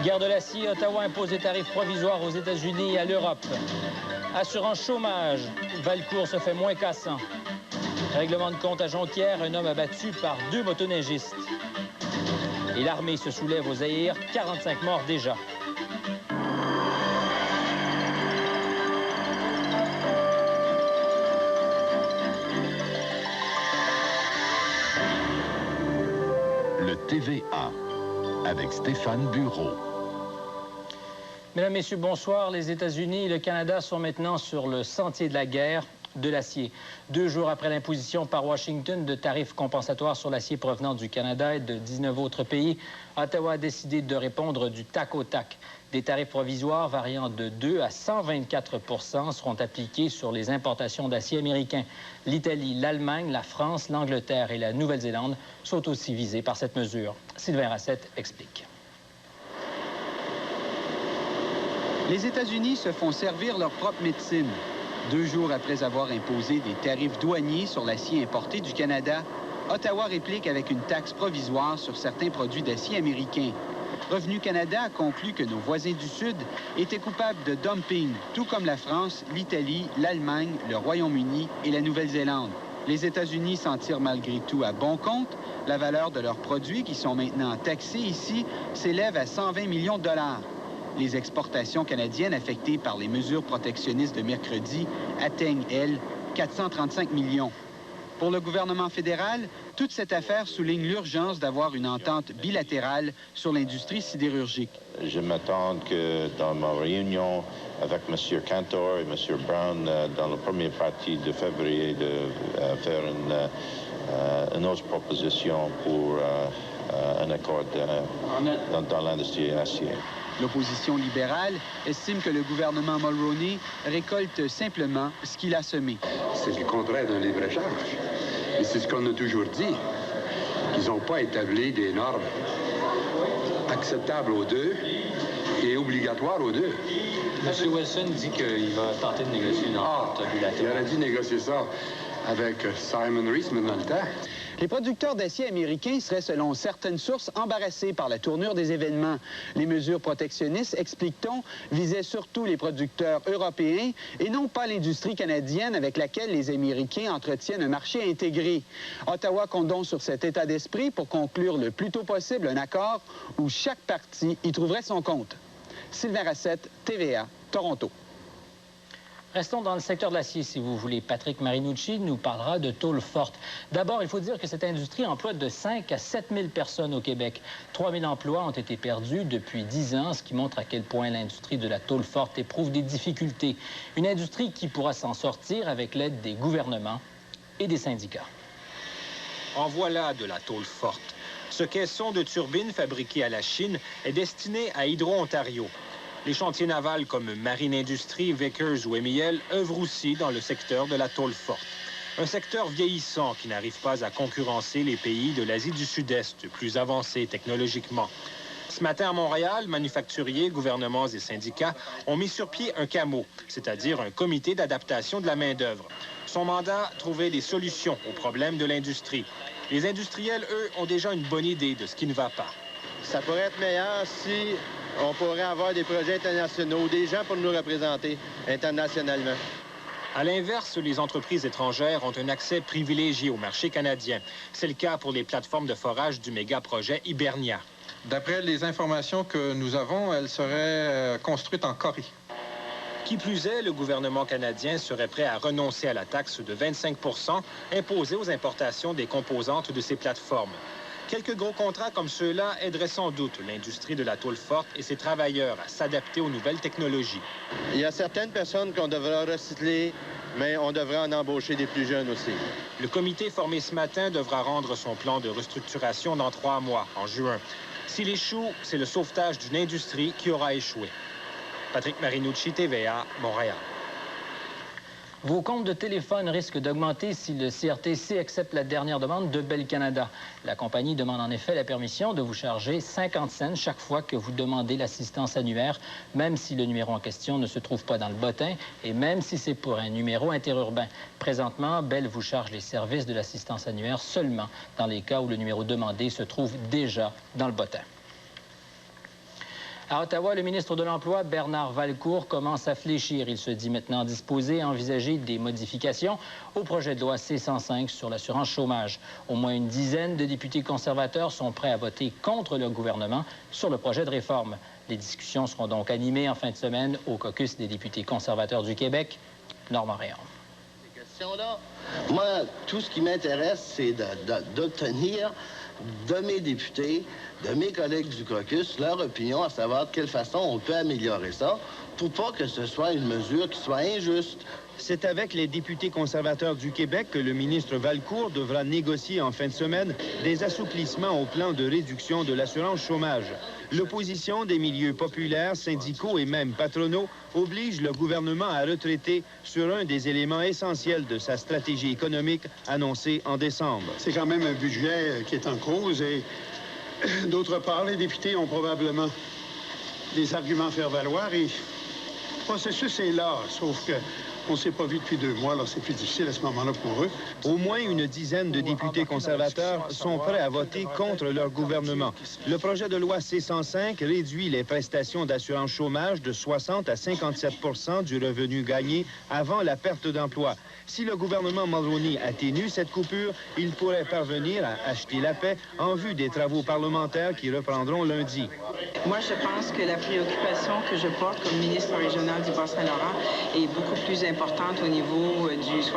Guerre de l'acier, Ottawa impose des tarifs provisoires aux États-Unis et à l'Europe. Assurance chômage, Valcourt se fait moins cassant. Règlement de compte à Jonquière, un homme abattu par 2 motoneigistes. Et l'armée se soulève au Zaïre, 45 morts déjà. Le TVA avec Stéphane Bureau. Mesdames, Messieurs, bonsoir. Les États-Unis et le Canada sont maintenant sur le sentier de la guerre de l'acier. 2 jours après l'imposition par Washington de tarifs compensatoires sur l'acier provenant du Canada et de 19 autres pays, Ottawa a décidé de répondre du tac au tac. Des tarifs provisoires variant de 2 à 124 % seront appliqués sur les importations d'acier américain. L'Italie, l'Allemagne, la France, l'Angleterre et la Nouvelle-Zélande sont aussi visés par cette mesure. Sylvain Rassette explique. Les États-Unis se font servir leur propre médecine. 2 jours après avoir imposé des tarifs douaniers sur l'acier importé du Canada, Ottawa réplique avec une taxe provisoire sur certains produits d'acier américains. Revenu Canada a conclu que nos voisins du Sud étaient coupables de dumping, tout comme la France, l'Italie, l'Allemagne, le Royaume-Uni et la Nouvelle-Zélande. Les États-Unis s'en tirent malgré tout à bon compte. La valeur de leurs produits, qui sont maintenant taxés ici, s'élève à 120 millions de dollars. Les exportations canadiennes affectées par les mesures protectionnistes de mercredi atteignent, elles, 435 millions. Pour le gouvernement fédéral, toute cette affaire souligne l'urgence d'avoir une entente bilatérale sur l'industrie sidérurgique. Je m'attends que dans ma réunion avec M. Cantor et M. Brown, dans la première partie de février, de faire une autre proposition pour un accord dans l'industrie acier. L'opposition libérale estime que le gouvernement Mulroney récolte simplement ce qu'il a semé. C'est le contraire d'un libre-échange. Et c'est ce qu'on a toujours dit, qu'ils n'ont pas établi des normes acceptables aux deux et obligatoires aux deux. M. Wilson dit qu'il va tenter de négocier une entente bilatérale. Il aurait dû négocier ça avec Simon Reisman dans le temps. Les producteurs d'acier américains seraient, selon certaines sources, embarrassés par la tournure des événements. Les mesures protectionnistes, explique-t-on, visaient surtout les producteurs européens et non pas l'industrie canadienne avec laquelle les Américains entretiennent un marché intégré. Ottawa compte donc sur cet état d'esprit pour conclure le plus tôt possible un accord où chaque partie y trouverait son compte. Sylvain Rassette, TVA, Toronto. Restons dans le secteur de l'acier, si vous voulez. Patrick Marinucci nous parlera de tôle forte. D'abord, il faut dire que cette industrie emploie de 5 à 7 000 personnes au Québec. 3 000 emplois ont été perdus depuis 10 ans, ce qui montre à quel point l'industrie de la tôle forte éprouve des difficultés. Une industrie qui pourra s'en sortir avec l'aide des gouvernements et des syndicats. En voilà de la tôle forte. Ce caisson de turbines fabriqué à la Chine est destiné à Hydro-Ontario. Les chantiers navals comme Marine Industrie, Vickers ou MEL œuvrent aussi dans le secteur de la tôle forte. Un secteur vieillissant qui n'arrive pas à concurrencer les pays de l'Asie du Sud-Est, plus avancés technologiquement. Ce matin à Montréal, manufacturiers, gouvernements et syndicats ont mis sur pied un CAMO, c'est-à-dire un comité d'adaptation de la main-d'œuvre. Son mandat, trouver des solutions aux problèmes de l'industrie. Les industriels, eux, ont déjà une bonne idée de ce qui ne va pas. Ça pourrait être meilleur si on pourrait avoir des projets internationaux, des gens pour nous représenter internationalement. À l'inverse, les entreprises étrangères ont un accès privilégié au marché canadien. C'est le cas pour les plateformes de forage du méga-projet Hibernia. D'après les informations que nous avons, elle serait construite en Corée. Qui plus est, le gouvernement canadien serait prêt à renoncer à la taxe de 25 % imposée aux importations des composantes de ces plateformes. Quelques gros contrats comme ceux-là aideraient sans doute l'industrie de la tôle forte et ses travailleurs à s'adapter aux nouvelles technologies. Il y a certaines personnes qu'on devrait recycler, mais on devrait en embaucher des plus jeunes aussi. Le comité formé ce matin devra rendre son plan de restructuration dans 3 mois, en juin. S'il échoue, c'est le sauvetage d'une industrie qui aura échoué. Patrick Marinucci, TVA, Montréal. Vos comptes de téléphone risquent d'augmenter si le CRTC accepte la dernière demande de Bell Canada. La compagnie demande en effet la permission de vous charger 50 cents chaque fois que vous demandez l'assistance annuaire, même si le numéro en question ne se trouve pas dans le bottin et même si c'est pour un numéro interurbain. Présentement, Bell vous charge les services de l'assistance annuaire seulement dans les cas où le numéro demandé se trouve déjà dans le bottin. À Ottawa, le ministre de l'Emploi, Bernard Valcourt, commence à fléchir. Il se dit maintenant disposé à envisager des modifications au projet de loi C-105 sur l'assurance chômage. Au moins une dizaine de députés conservateurs sont prêts à voter contre le gouvernement sur le projet de réforme. Les discussions seront donc animées en fin de semaine au caucus des députés conservateurs du Québec. Normand Réaume. Ces questions-là, moi, tout ce qui m'intéresse, c'est d'obtenir de mes députés, de mes collègues du caucus, leur opinion, à savoir de quelle façon on peut améliorer ça pour pas que ce soit une mesure qui soit injuste. C'est avec les députés conservateurs du Québec que le ministre Valcourt devra négocier en fin de semaine des assouplissements au plan de réduction de l'assurance chômage. L'opposition des milieux populaires, syndicaux et même patronaux oblige le gouvernement à retraiter sur un des éléments essentiels de sa stratégie économique annoncée en décembre. C'est quand même un budget qui est en cause et d'autre part, les députés ont probablement des arguments à faire valoir et le processus est là, sauf que on ne s'est pas vu depuis 2 mois, alors c'est plus difficile à ce moment-là pour eux. Au moins une dizaine de députés conservateurs sont prêts à voter contre leur gouvernement. Le projet de loi C-105 réduit les prestations d'assurance chômage de 60 à 57 % du revenu gagné avant la perte d'emploi. Si le gouvernement Mulroney atténue cette coupure, il pourrait parvenir à acheter la paix en vue des travaux parlementaires qui reprendront lundi. Moi, je pense que la préoccupation que je porte comme ministre régional du Bas-Saint-Laurent est beaucoup plus importante au niveau du 57-60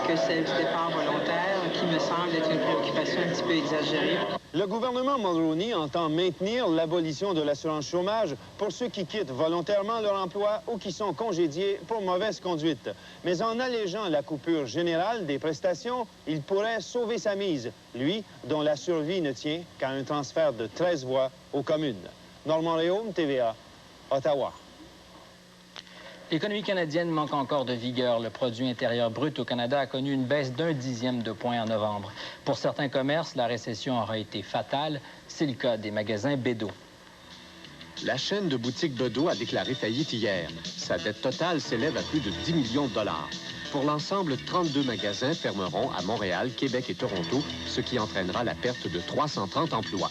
que celle du départ volontaire, qui me semble être une préoccupation un petit peu exagérée. Le gouvernement Mulroney entend maintenir l'abolition de l'assurance chômage pour ceux qui quittent volontairement leur emploi ou qui sont congédiés pour mauvaise conduite. Mais en allégeant la coupure générale des prestations, il pourrait sauver sa mise, lui dont la survie ne tient qu'à un transfert de 13 voix aux communes. Normand Réaume, TVA, Ottawa. L'économie canadienne manque encore de vigueur. Le produit intérieur brut au Canada a connu une baisse d'1 dixième de point en novembre. Pour certains commerces, la récession aura été fatale. C'est le cas des magasins Bédo. La chaîne de boutiques Bédo a déclaré faillite hier. Sa dette totale s'élève à plus de 10 millions de dollars. Pour l'ensemble, 32 magasins fermeront à Montréal, Québec et Toronto, ce qui entraînera la perte de 330 emplois.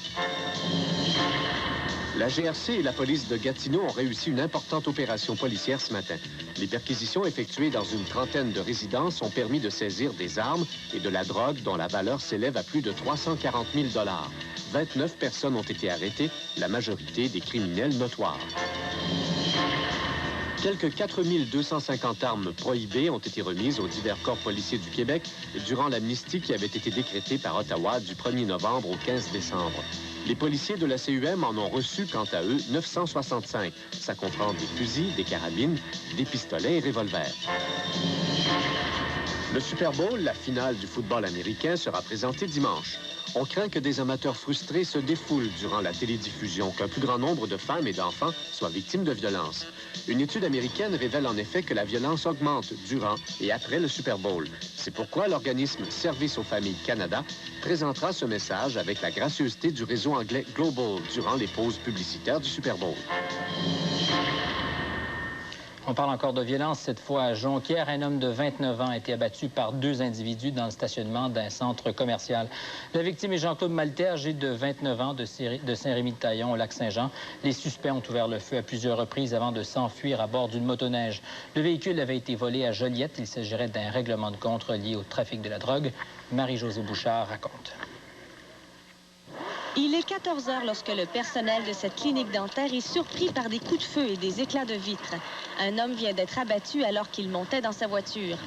La GRC et la police de Gatineau ont réussi une importante opération policière ce matin. Les perquisitions effectuées dans une trentaine de résidences ont permis de saisir des armes et de la drogue dont la valeur s'élève à plus de 340 000 $. 29 personnes ont été arrêtées, la majorité des criminels notoires. Quelques 4 250 armes prohibées ont été remises aux divers corps policiers du Québec durant l'amnistie qui avait été décrétée par Ottawa du 1er novembre au 15 décembre. Les policiers de la CUM en ont reçu, quant à eux, 965. Ça comprend des fusils, des carabines, des pistolets et revolvers. Le Super Bowl, la finale du football américain, sera présenté dimanche. On craint que des amateurs frustrés se défoulent durant la télédiffusion, qu'un plus grand nombre de femmes et d'enfants soient victimes de violences. Une étude américaine révèle en effet que la violence augmente durant et après le Super Bowl. C'est pourquoi l'organisme Service aux familles Canada présentera ce message avec la gracieuseté du réseau anglais Global durant les pauses publicitaires du Super Bowl. On parle encore de violence, cette fois à Jonquière. Un homme de 29 ans a été abattu par 2 individus dans le stationnement d'un centre commercial. La victime est Jean-Claude Maltais, âgé de 29 ans, de Saint-Rémy-de-Taillon, au Lac-Saint-Jean. Les suspects ont ouvert le feu à plusieurs reprises avant de s'enfuir à bord d'une motoneige. Le véhicule avait été volé à Joliette. Il s'agirait d'un règlement de compte lié au trafic de la drogue. Marie-Josée Bouchard raconte. Il est 14 heures lorsque le personnel de cette clinique dentaire est surpris par des coups de feu et des éclats de vitres. Un homme vient d'être abattu alors qu'il montait dans sa voiture.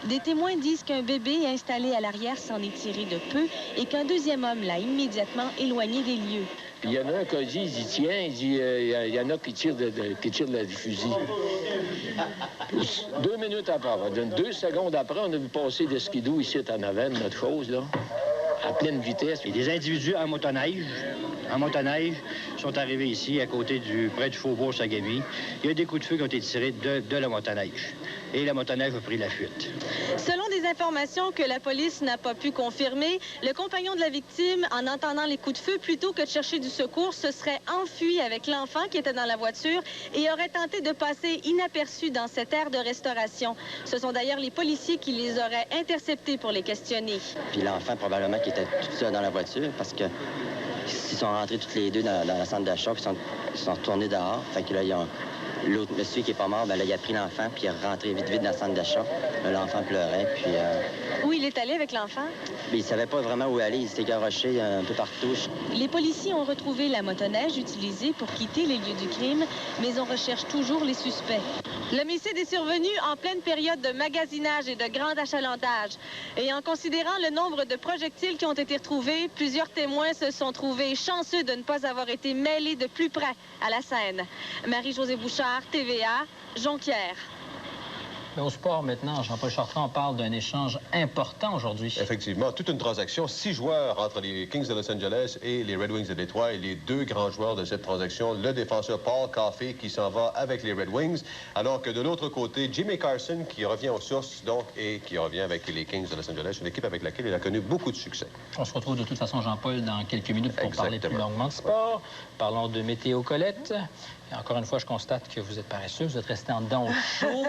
Des témoins disent qu'un bébé installé à l'arrière s'en est tiré de peu et qu'un deuxième homme l'a immédiatement éloigné des lieux. Il y en a un qui a dit, il dit, tiens, il dit, il y en a qui tirent de la fusil. 2 minutes après, 2 secondes après, on a vu passer des skidoo ici en avant de notre chose, là. à pleine vitesse. Et des individus en motoneige sont arrivés ici, près du faubourg Sagami. Il y a des coups de feu qui ont été tirés de la motoneige. Et la motoneige a pris la fuite. Selon des informations que la police n'a pas pu confirmer, le compagnon de la victime, en entendant les coups de feu, plutôt que de chercher du secours, se serait enfui avec l'enfant qui était dans la voiture et aurait tenté de passer inaperçu dans cette aire de restauration. Ce sont d'ailleurs les policiers qui les auraient interceptés pour les questionner. Puis l'enfant, probablement, qui était tout seul dans la voiture, parce que ils sont rentrés tous les deux dans la centre d'achat, puis ils sont retournés dehors. Fait que là, l'autre monsieur qui est pas mort, ben là, il a pris l'enfant, puis il est rentré vite dans le centre d'achat. L'enfant pleurait, puis... Où il est allé avec l'enfant? Il savait pas vraiment où aller. Il s'était garoché un peu partout. Les policiers ont retrouvé la motoneige utilisée pour quitter les lieux du crime, mais on recherche toujours les suspects. L'homicide est survenu en pleine période de magasinage et de grand achalandage. Et en considérant le nombre de projectiles qui ont été retrouvés, plusieurs témoins se sont trouvés chanceux de ne pas avoir été mêlés de plus près à la scène. Marie-Josée Bouchard, TVA, Jonquière. Mais au sport, maintenant, Jean-Paul Chartrand, on parle d'un échange important aujourd'hui. Effectivement, toute une transaction. 6 joueurs entre les Kings de Los Angeles et les Red Wings de Détroit. Et les 2 grands joueurs de cette transaction, le défenseur Paul Coffey qui s'en va avec les Red Wings, alors que de l'autre côté, Jimmy Carson qui revient aux sources, donc, et qui revient avec les Kings de Los Angeles, une équipe avec laquelle il a connu beaucoup de succès. On se retrouve de toute façon, Jean-Paul, dans quelques minutes pour parler plus longuement de sport. Parlons de météo Colette. Et encore une fois, je constate que vous êtes paresseux, vous êtes resté en dedans au chaud.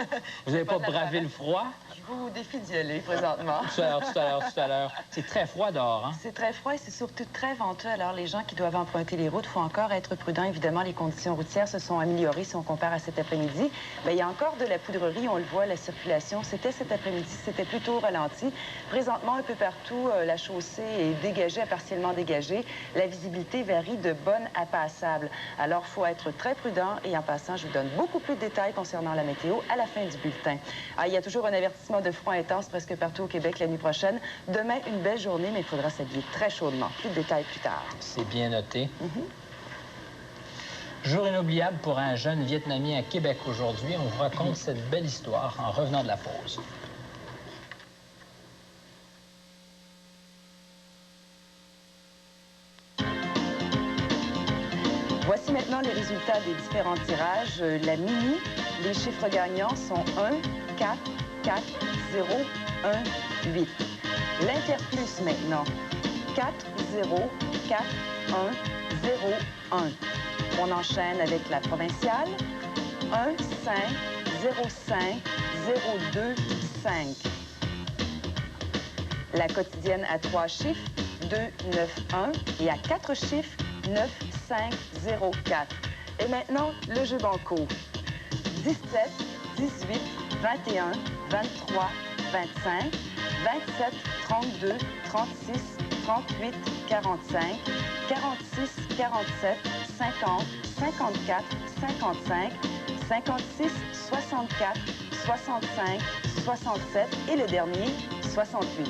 Vous n'avez pas bravé le froid. Je vous défie d'y aller présentement. Tout à l'heure. C'est très froid dehors, hein? C'est très froid et c'est surtout très venteux. Alors, les gens qui doivent emprunter les routes, il faut encore être prudent. Évidemment, les conditions routières se sont améliorées si on compare à cet après-midi. Bien, il y a encore de la poudrerie, on le voit, la circulation. C'était cet après-midi, c'était plutôt ralenti. Présentement, un peu partout, la chaussée est dégagée, partiellement dégagée. La visibilité varie de bonne à passable. Alors, il faut être très prudent et en passant, je vous donne beaucoup plus de détails concernant la météo à la fin du bulletin. Alors, il y a toujours un avertissement de froid intense presque partout au Québec la nuit prochaine. Demain, une belle journée, mais il faudra s'habiller très chaudement. Plus de détails plus tard. C'est bien noté. Jour inoubliable pour un jeune Vietnamien à Québec aujourd'hui. On vous raconte cette belle histoire en revenant de la pause. Voici maintenant les résultats des différents tirages. La mini, les chiffres gagnants sont 1, 4, 4, 0, 1, 8. L'Interplus maintenant, 4, 0, 4, 1, 0, 1. On enchaîne avec la provinciale, 1, 5, 0, 5, 0, 2, 5. La quotidienne à 3 chiffres, 2, 9, 1. Et à 4 chiffres, 9, 5, 0, 4. Et maintenant, le jeu banco. 17, 18, 21, 23, 25, 27, 32, 36, 38, 45, 46, 47, 50, 54, 55, 56, 64, 65, 67 et le dernier, 68.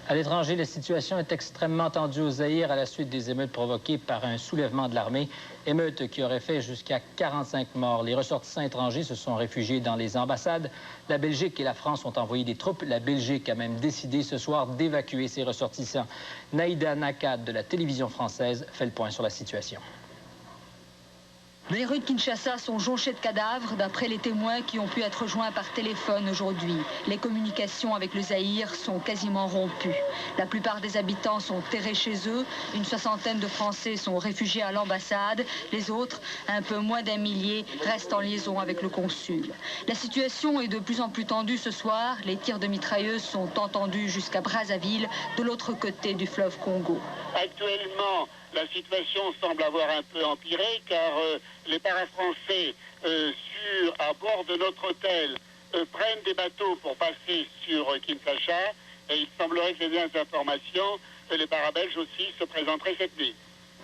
À l'étranger, la situation est extrêmement tendue au Zaïre à la suite des émeutes provoquées par un soulèvement de l'armée. Émeutes qui auraient fait jusqu'à 45 morts. Les ressortissants étrangers se sont réfugiés dans les ambassades. La Belgique et la France ont envoyé des troupes. La Belgique a même décidé ce soir d'évacuer ses ressortissants. Naïda Nakad de la télévision française fait le point sur la situation. Les rues de Kinshasa sont jonchées de cadavres, d'après les témoins qui ont pu être joints par téléphone aujourd'hui. Les communications avec le Zaïre sont quasiment rompues. La plupart des habitants sont terrés chez eux. Une soixantaine de Français sont réfugiés à l'ambassade. Les autres, un peu moins d'1 millier, restent en liaison avec le consul. La situation est de plus en plus tendue ce soir. Les tirs de mitrailleuses sont entendus jusqu'à Brazzaville, de l'autre côté du fleuve Congo. Actuellement, la situation semble avoir un peu empiré car les parafrançais à bord de notre hôtel prennent des bateaux pour passer sur Kinshasa et il semblerait que les informations, les parabelges aussi se présenteraient cette nuit.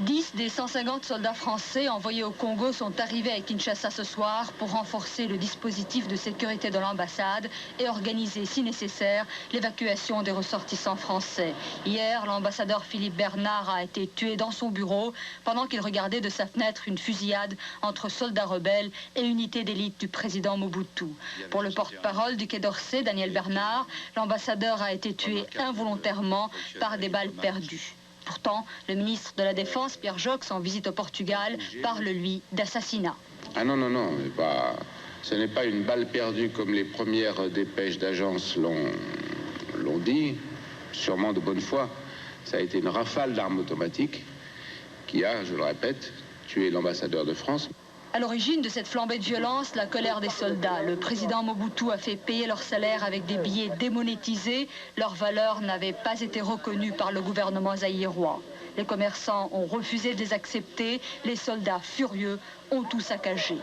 10 des 150 soldats français envoyés au Congo sont arrivés à Kinshasa ce soir pour renforcer le dispositif de sécurité de l'ambassade et organiser, si nécessaire, l'évacuation des ressortissants français. Hier, l'ambassadeur Philippe Bernard a été tué dans son bureau pendant qu'il regardait de sa fenêtre une fusillade entre soldats rebelles et unités d'élite du président Mobutu. Pour le porte-parole du Quai d'Orsay, Daniel Bernard, l'ambassadeur a été tué involontairement par des balles perdues. Pourtant, le ministre de la Défense, Pierre Jox, en visite au Portugal, parle, lui, d'assassinat. Ah non, ce n'est pas une balle perdue comme les premières dépêches d'agence l'ont dit, sûrement de bonne foi. Ça a été une rafale d'armes automatiques qui a, je le répète, tué l'ambassadeur de France. À l'origine de cette flambée de violence, la colère des soldats. Le président Mobutu a fait payer leur salaire avec des billets démonétisés. Leur valeur n'avait pas été reconnue par le gouvernement zaïrois. Les commerçants ont refusé de les accepter. Les soldats, furieux, ont tout saccagé.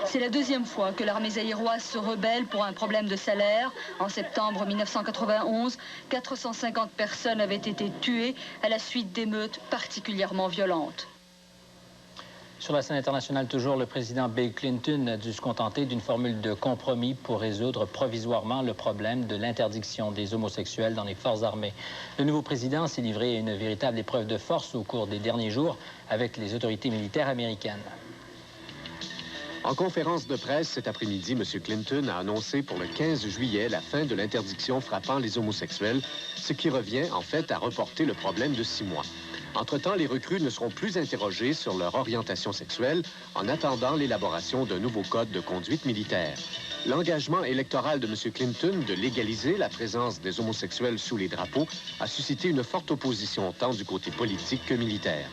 C'est la deuxième fois que l'armée zaïroise se rebelle pour un problème de salaire. En septembre 1991, 450 personnes avaient été tuées à la suite d'émeutes particulièrement violentes. Sur la scène internationale, toujours, le président Bill Clinton a dû se contenter d'une formule de compromis pour résoudre provisoirement le problème de l'interdiction des homosexuels dans les forces armées. Le nouveau président s'est livré à une véritable épreuve de force au cours des derniers jours avec les autorités militaires américaines. En conférence de presse cet après-midi, M. Clinton a annoncé pour le 15 juillet la fin de l'interdiction frappant les homosexuels, ce qui revient en fait à reporter le problème de 6 mois. Entre-temps, les recrues ne seront plus interrogées sur leur orientation sexuelle en attendant l'élaboration d'un nouveau code de conduite militaire. L'engagement électoral de M. Clinton de légaliser la présence des homosexuels sous les drapeaux a suscité une forte opposition tant du côté politique que militaire.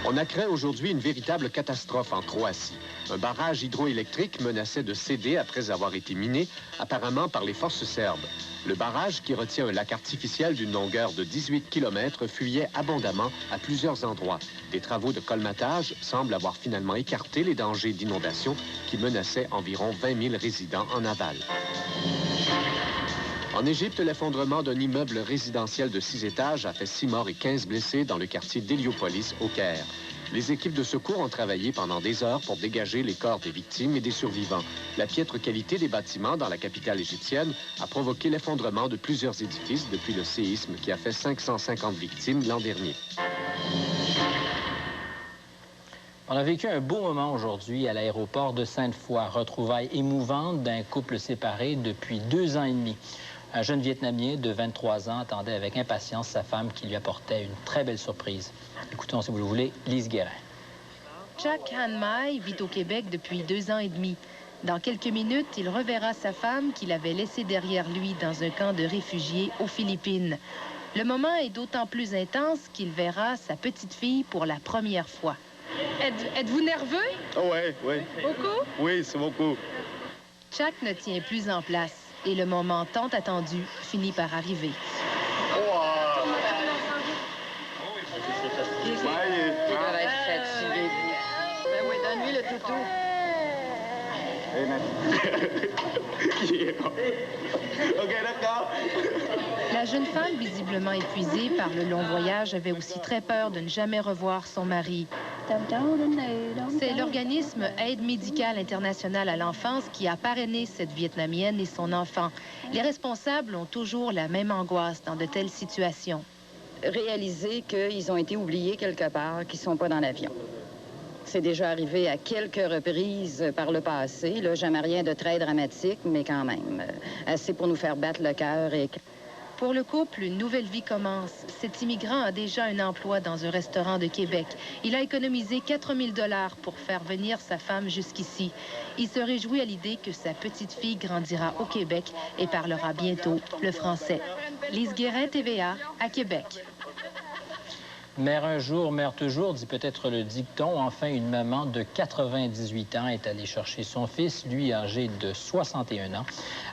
On a craint aujourd'hui une véritable catastrophe en Croatie. Un barrage hydroélectrique menaçait de céder après avoir été miné, apparemment par les forces serbes. Le barrage, qui retient un lac artificiel d'une longueur de 18 km, fuyait abondamment à plusieurs endroits. Des travaux de colmatage semblent avoir finalement écarté les dangers d'inondation qui menaçaient environ 20 000 résidents en aval. En Égypte, l'effondrement d'un immeuble résidentiel de 6 étages a fait 6 morts et 15 blessés dans le quartier d'Héliopolis, au Caire. Les équipes de secours ont travaillé pendant des heures pour dégager les corps des victimes et des survivants. La piètre qualité des bâtiments dans la capitale égyptienne a provoqué l'effondrement de plusieurs édifices depuis le séisme qui a fait 550 victimes l'an dernier. On a vécu un beau moment aujourd'hui à l'aéroport de Sainte-Foy. Retrouvailles émouvantes d'un couple séparé depuis 2 ans et demi. Un jeune Vietnamien de 23 ans attendait avec impatience sa femme qui lui apportait une très belle surprise. Écoutons, si vous le voulez, Lise Guérin. Jack Han Mai vit au Québec depuis 2 ans et demi. Dans quelques minutes, il reverra sa femme qu'il avait laissée derrière lui dans un camp de réfugiés aux Philippines. Le moment est d'autant plus intense qu'il verra sa petite fille pour la première fois. Êtes-vous nerveux? Oh, oui. Beaucoup? Oui, c'est beaucoup. Jack ne tient plus en place et le moment tant attendu finit par arriver. Oui, donne-lui le toutou. OK, d'accord. La jeune femme, visiblement épuisée par le long voyage, avait aussi très peur de ne jamais revoir son mari. C'est l'organisme Aide médicale internationale à l'enfance qui a parrainé cette Vietnamienne et son enfant. Les responsables ont toujours la même angoisse dans de telles situations. Réaliser qu'ils ont été oubliés quelque part, qu'ils ne sont pas dans l'avion. C'est déjà arrivé à quelques reprises par le passé. Là, jamais rien de très dramatique, mais quand même, assez pour nous faire battre le cœur. Pour le couple, une nouvelle vie commence. Cet immigrant a déjà un emploi dans un restaurant de Québec. Il a économisé 4 000 $ pour faire venir sa femme jusqu'ici. Il se réjouit à l'idée que sa petite fille grandira au Québec et parlera bientôt le français. Lise Guérin, TVA, à Québec. Mère un jour, mère toujours, dit peut-être le dicton. Enfin, une maman de 98 ans est allée chercher son fils, lui âgé de 61 ans,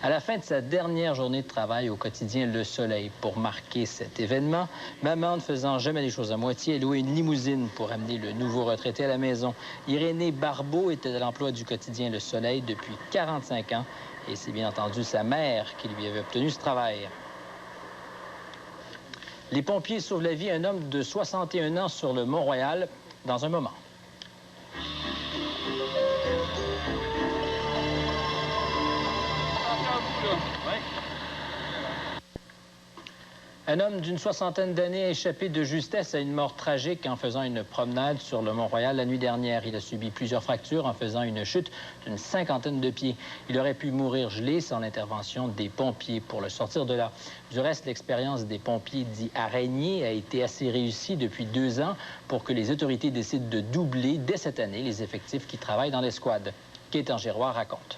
à la fin de sa dernière journée de travail au quotidien Le Soleil. Pour marquer cet événement, maman, ne faisant jamais les choses à moitié, a loué une limousine pour amener le nouveau retraité à la maison. Irénée Barbeau était à l'emploi du quotidien Le Soleil depuis 45 ans et c'est bien entendu sa mère qui lui avait obtenu ce travail. Les pompiers sauvent la vie à un homme de 61 ans sur le Mont-Royal dans un moment. Un homme d'une soixantaine d'années a échappé de justesse à une mort tragique en faisant une promenade sur le Mont-Royal la nuit dernière. Il a subi plusieurs fractures en faisant une chute d'une 50aine de pieds. Il aurait pu mourir gelé sans l'intervention des pompiers pour le sortir de là. Du reste, l'expérience des pompiers dits araignées a été assez réussie depuis 2 ans pour que les autorités décident de doubler dès cette année les effectifs qui travaillent dans l'escouade. Gaétan Giroir raconte.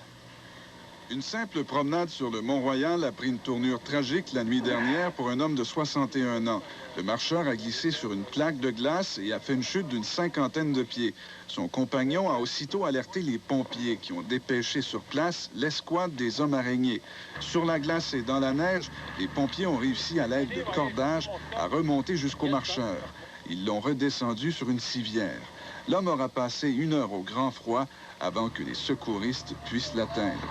Une simple promenade sur le Mont-Royal a pris une tournure tragique la nuit dernière pour un homme de 61 ans. Le marcheur a glissé sur une plaque de glace et a fait une chute d'une 50aine de pieds. Son compagnon a aussitôt alerté les pompiers qui ont dépêché sur place l'escouade des hommes araignées. Sur la glace et dans la neige, les pompiers ont réussi à l'aide de cordages à remonter jusqu'au marcheur. Ils l'ont redescendu sur une civière. L'homme aura passé 1 heure au grand froid avant que les secouristes puissent l'atteindre.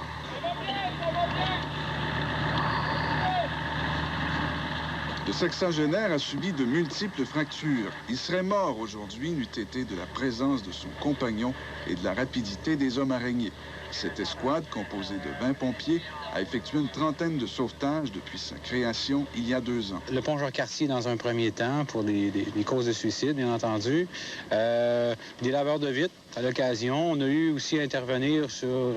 Le sexagénaire a subi de multiples fractures. Il serait mort aujourd'hui n'eût été de la présence de son compagnon et de la rapidité des hommes araignées. Cette escouade, composée de 20 pompiers, a effectué une trentaine de sauvetages depuis sa création il y a 2 ans. Le pont Jean-Cartier dans un premier temps pour des causes de suicide, bien entendu. Des laveurs de vitres à l'occasion. On a eu aussi à intervenir sur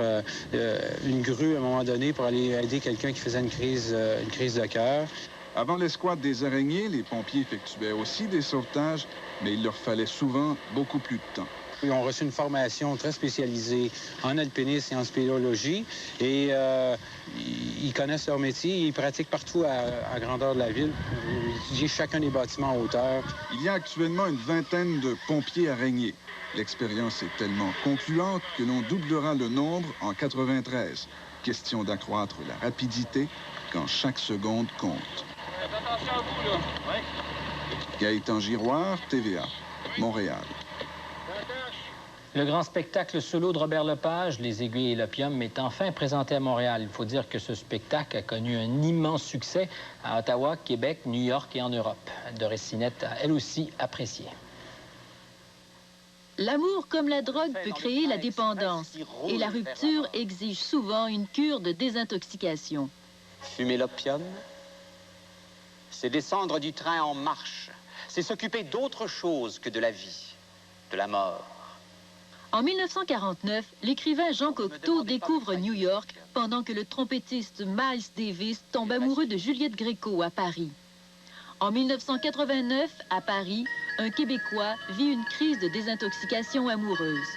une grue à un moment donné pour aller aider quelqu'un qui faisait une crise de cœur. Avant l'escouade des araignées, les pompiers effectuaient aussi des sauvetages, mais il leur fallait souvent beaucoup plus de temps. Ils ont reçu une formation très spécialisée en alpinisme et en spéléologie et ils connaissent leur métier. Ils pratiquent partout à grandeur de la ville. Ils étudient chacun des bâtiments en hauteur. Il y a actuellement une vingtaine de pompiers araignées. L'expérience est tellement concluante que l'on doublera le nombre en 93. Question d'accroître la rapidité quand chaque seconde compte. Attention à vous, là. Ouais. Gaétan Giroir, TVA, Montréal. Le grand spectacle solo de Robert Lepage, Les Aiguilles et l'Opium, est enfin présenté à Montréal. Il faut dire que ce spectacle a connu un immense succès à Ottawa, Québec, New York et en Europe. Doris Sinette a elle aussi apprécié. L'amour comme la drogue peut créer la dépendance et la rupture exige souvent une cure de désintoxication. Fumer l'opium, c'est descendre du train en marche. C'est s'occuper d'autre chose que de la vie, de la mort. En 1949, l'écrivain Jean Cocteau découvre New York pendant que le trompettiste Miles Davis tombe amoureux de Juliette Gréco à Paris. En 1989, à Paris, un Québécois vit une crise de désintoxication amoureuse.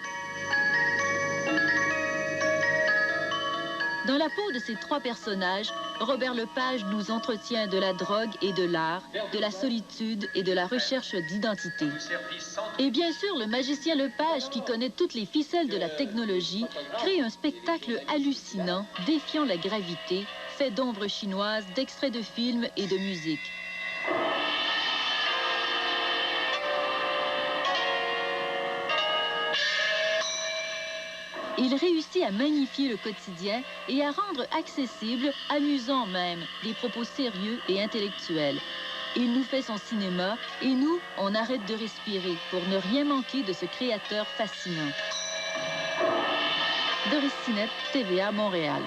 Dans la peau de ces 3 personnages, Robert Lepage nous entretient de la drogue et de l'art, de la solitude et de la recherche d'identité. Et bien sûr, le magicien Lepage, qui connaît toutes les ficelles de la technologie, crée un spectacle hallucinant, défiant la gravité, fait d'ombres chinoises, d'extraits de films et de musique. Il réussit à magnifier le quotidien et à rendre accessible, amusant même, des propos sérieux et intellectuels. Il nous fait son cinéma et nous, on arrête de respirer pour ne rien manquer de ce créateur fascinant. Doris Sinette, TVA, Montréal.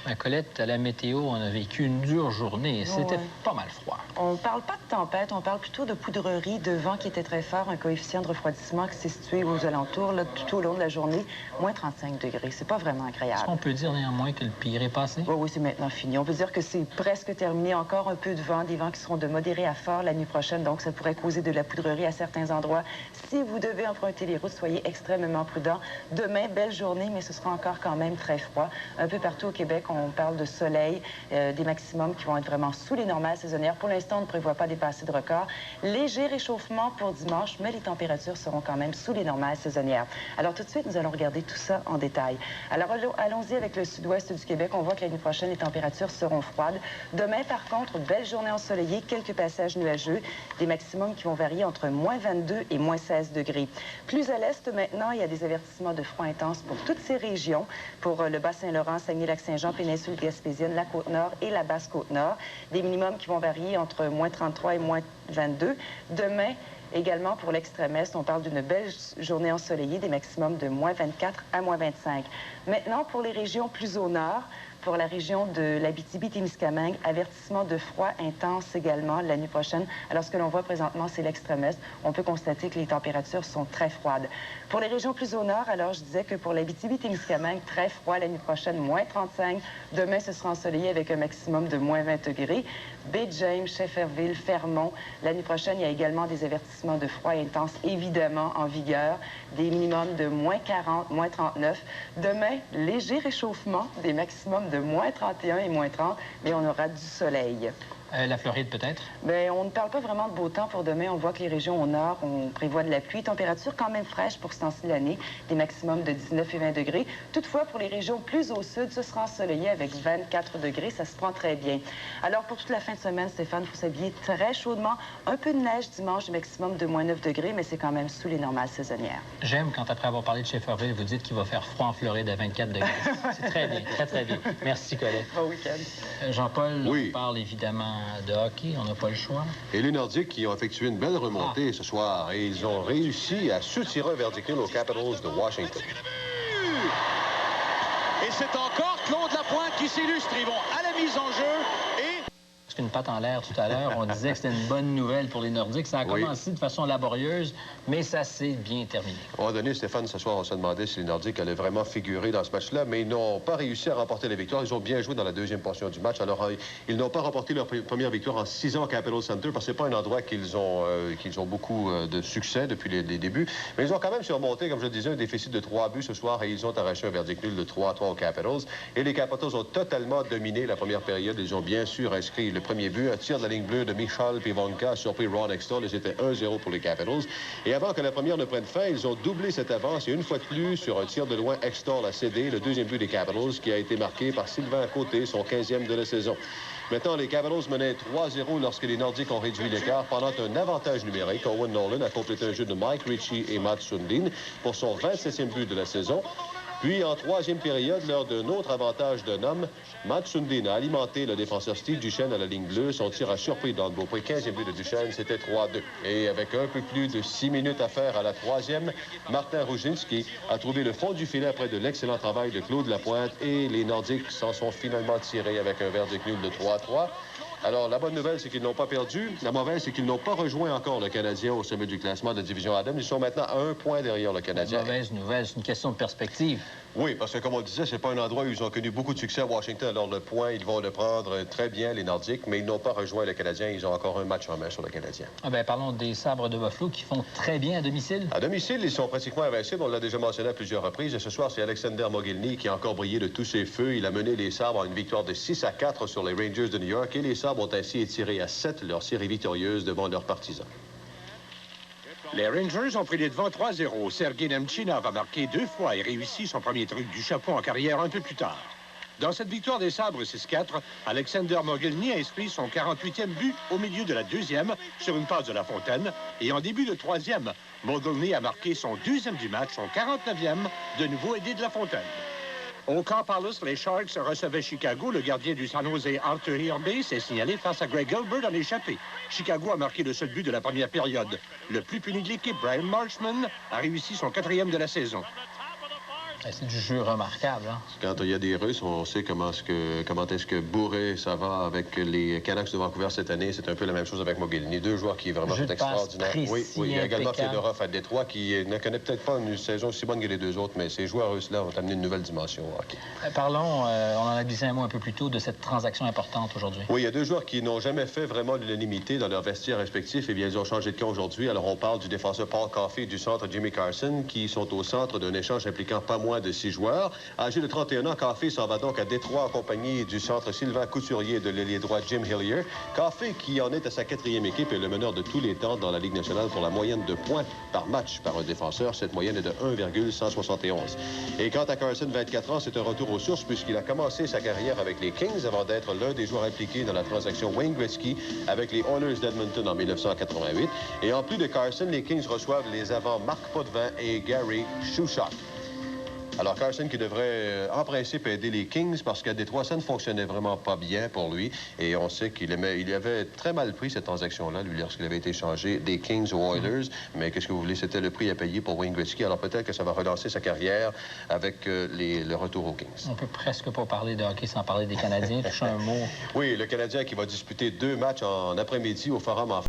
Ma Colette, à la météo, on a vécu une dure journée. C'était pas mal froid. On parle pas de tempête, on parle plutôt de poudrerie, de vent qui était très fort, un coefficient de refroidissement qui s'est situé aux alentours, là, tout au long de la journée, moins 35 degrés. C'est pas vraiment agréable. Est-ce qu'on peut dire néanmoins que le pire est passé? Oui, c'est maintenant fini. On peut dire que c'est presque terminé. Encore un peu de vent, des vents qui seront de modéré à fort la nuit prochaine, donc ça pourrait causer de la poudrerie à certains endroits. Si vous devez emprunter les routes, soyez extrêmement prudents. Demain, belle journée, mais ce sera encore quand même très froid. Un peu partout au Québec, on parle de soleil, des maximums qui vont être vraiment sous les normales saisonnières. Pour l'instant, on ne prévoit pas dépasser de record. Léger réchauffement pour dimanche, mais les températures seront quand même sous les normales saisonnières. Alors tout de suite, nous allons regarder tout ça en détail. Alors allons-y avec le sud-ouest du Québec. On voit que la nuit prochaine, les températures seront froides. Demain, par contre, belle journée ensoleillée, quelques passages nuageux, des maximums qui vont varier entre moins 22 et moins 16 degrés. Plus à l'est maintenant, il y a des avertissements de froid intense pour toutes ces régions, pour le Bas-Saint-Laurent, Saguenay-Lac-Saint-Jean, péninsule gaspésienne, la Côte-Nord et la Basse-Côte-Nord. Des minimums qui vont varier entre moins 33 et moins 22. Demain, également pour l'extrême-est, on parle d'une belle journée ensoleillée, des maximums de moins 24 à moins 25. Maintenant, pour les régions plus au nord, pour la région de l'Abitibi-Témiscamingue, avertissement de froid intense également la nuit prochaine. Alors, ce que l'on voit présentement, c'est l'extrême-est. On peut constater que les températures sont très froides. Pour les régions plus au nord, alors, je disais que pour l'Abitibi-Témiscamingue, très froid la nuit prochaine, moins 35. Demain, ce sera ensoleillé avec un maximum de moins 20 degrés. Baie James, Shefferville, Fermont. La nuit prochaine, il y a également des avertissements de froid intense, évidemment, en vigueur. Des minimums de moins 40, moins 39. Demain, léger réchauffement, des maximums de moins 31 et moins 30, mais on aura du soleil. La Floride, peut-être? Bien, on ne parle pas vraiment de beau temps pour demain. On voit que les régions au nord, on prévoit de la pluie. Température quand même fraîche pour ce temps-ci de l'année, des maximums de 19 et 20 degrés. Toutefois, pour les régions plus au sud, ce sera ensoleillé avec 24 degrés. Ça se prend très bien. Alors, pour toute la fin de semaine, Stéphane, il faut s'habiller très chaudement. Un peu de neige dimanche, maximum de moins 9 degrés, mais c'est quand même sous les normales saisonnières. J'aime quand, après avoir parlé de Shefferville, vous dites qu'il va faire froid en Floride à 24 degrés. C'est très bien, très, très bien. Merci, Colette. Bon week-end. Jean-Paul, on parle évidemment de hockey, on n'a pas le choix. Et les Nordiques qui ont effectué une belle remontée ce soir et ils ont réussi à soutirer un verdict nul aux Capitals de Washington. Et c'est encore Claude Lapointe qui s'illustre. Ils vont à la mise en jeu et... Une patte en l'air tout à l'heure. On disait que c'était une bonne nouvelle pour les Nordiques. Ça a commencé de façon laborieuse, mais ça s'est bien terminé. À un moment donné, Stéphane, ce soir, on se demandait si les Nordiques allaient vraiment figurer dans ce match-là, mais ils n'ont pas réussi à remporter la victoire. Ils ont bien joué dans la deuxième portion du match. Alors, ils n'ont pas remporté leur première victoire en 6 ans au Capitol Center, parce que c'est pas un endroit qu'ils ont beaucoup de succès depuis les débuts. Mais ils ont quand même surmonté, comme je le disais, un déficit de 3 buts ce soir et ils ont arraché un verdict nul de 3-3 aux Capitals. Et les Capitals ont totalement dominé la première période. Ils ont bien sûr inscrit le premier but, un tir de la ligne bleue de Michal Pivonka a surpris Ron Extall et c'était 1-0 pour les Capitals. Et avant que la première ne prenne fin, ils ont doublé cette avance et une fois de plus, sur un tir de loin, Extall a cédé le deuxième but des Capitals qui a été marqué par Sylvain Côté, son 15e de la saison. Maintenant, les Capitals menaient 3-0 lorsque les Nordiques ont réduit l'écart pendant un avantage numérique. Owen Nolan a complété un jeu de Mike Ritchie et Mats Sundin pour son 27e but de la saison. Puis, en troisième période, lors d'un autre avantage d'un homme, Mats Sundin a alimenté le défenseur Steve Duchesne à la ligne bleue. Son tir a surpris Don Beaupré. 15e but de Duchesne, c'était 3-2. Et avec un peu plus de 6 minutes à faire à la troisième, Martin Ruzinski a trouvé le fond du filet après de l'excellent travail de Claude Lapointe et les Nordiques s'en sont finalement tirés avec un verdict nul de 3-3. Alors, la bonne nouvelle, c'est qu'ils n'ont pas perdu. La mauvaise, c'est qu'ils n'ont pas rejoint encore le Canadien au sommet du classement de la division Adam. Ils sont maintenant à 1 point derrière le Canadien. La mauvaise nouvelle, c'est une question de perspective. Oui, parce que comme on le disait, c'est pas un endroit où ils ont connu beaucoup de succès à Washington. Alors, le point, ils vont le prendre très bien, les Nordiques, mais ils n'ont pas rejoint le Canadien. Ils ont encore un match en main sur le Canadien. Ah ben, parlons des Sabres de Buffalo qui font très bien à domicile. À domicile, ils sont pratiquement invincibles. On l'a déjà mentionné à plusieurs reprises. Et ce soir, c'est Alexander Mogilny qui a encore brillé de tous ses feux. Il a mené les Sabres à une victoire de 6-4 sur les Rangers de New York. Et les Sabres ont ainsi étiré à 7 leur série victorieuse devant leurs partisans. Les Rangers ont pris les devants 3-0. Sergei Nemtchinov a marqué 2 fois et réussi son premier truc du chapeau en carrière un peu plus tard. Dans cette victoire des Sabres 6-4, Alexander Mogilny a inscrit son 48e but au milieu de la deuxième sur une passe de La Fontaine. Et en début de troisième, Mogilny a marqué son 2e du match, son 49e, de nouveau aidé de La Fontaine. Au Camp Palace, les Sharks recevaient Chicago. Le gardien du San Jose, Arthur Hirbe, s'est signalé face à Greg Gilbert en échappé. Chicago a marqué le seul but de la première période. Le plus puni de l'équipe, Brian Marchman, a réussi son 4e de la saison. C'est du jeu remarquable. Hein? Quand il y a des Russes, on sait comment est-ce que bourré ça va avec les Canucks de Vancouver cette année. C'est un peu la même chose avec Mogilny. 2 joueurs qui vraiment sont extraordinaires. Oui, il y a également Fedorov à Détroit qui ne connaît peut-être pas une saison aussi bonne que les 2 autres, mais ces joueurs russes-là ont amené une nouvelle dimension au hockey. Parlons, on en a glissé un mot un peu plus tôt, de cette transaction importante aujourd'hui. Oui, il y a 2 joueurs qui n'ont jamais fait vraiment l'unanimité dans leurs vestiaires respectifs. Eh bien, ils ont changé de camp aujourd'hui. Alors, on parle du défenseur Paul Coffey et du centre Jimmy Carson qui sont au centre d'un échange impliquant pas moins de 6 joueurs. Âgé de 31 ans, Coffey s'en va donc à Détroit en compagnie du centre Sylvain Couturier et de l'ailier droit Jim Hillier. Coffey, qui en est à sa 4e équipe, est le meneur de tous les temps dans la Ligue nationale pour la moyenne de points par match par un défenseur. Cette moyenne est de 1,171. Et quant à Carson, 24 ans, c'est un retour aux sources puisqu'il a commencé sa carrière avec les Kings avant d'être l'un des joueurs impliqués dans la transaction Wayne Gretzky avec les Oilers d'Edmonton en 1988. Et en plus de Carson, les Kings reçoivent les avants Marc Potvin et Gary Shushok. Alors Carson qui devrait, en principe, aider les Kings parce qu'à Détroit, ça ne fonctionnait vraiment pas bien pour lui. Et on sait qu'il avait très mal pris cette transaction-là, lui, lorsqu'il avait été échangé des Kings aux Oilers. Mais qu'est-ce que vous voulez, c'était le prix à payer pour Wayne Gretzky. Alors peut-être que ça va relancer sa carrière avec le retour aux Kings. On peut presque pas parler de hockey sans parler des Canadiens. Touche un mot. Oui, le Canadien qui va disputer 2 matchs en après-midi au Forum en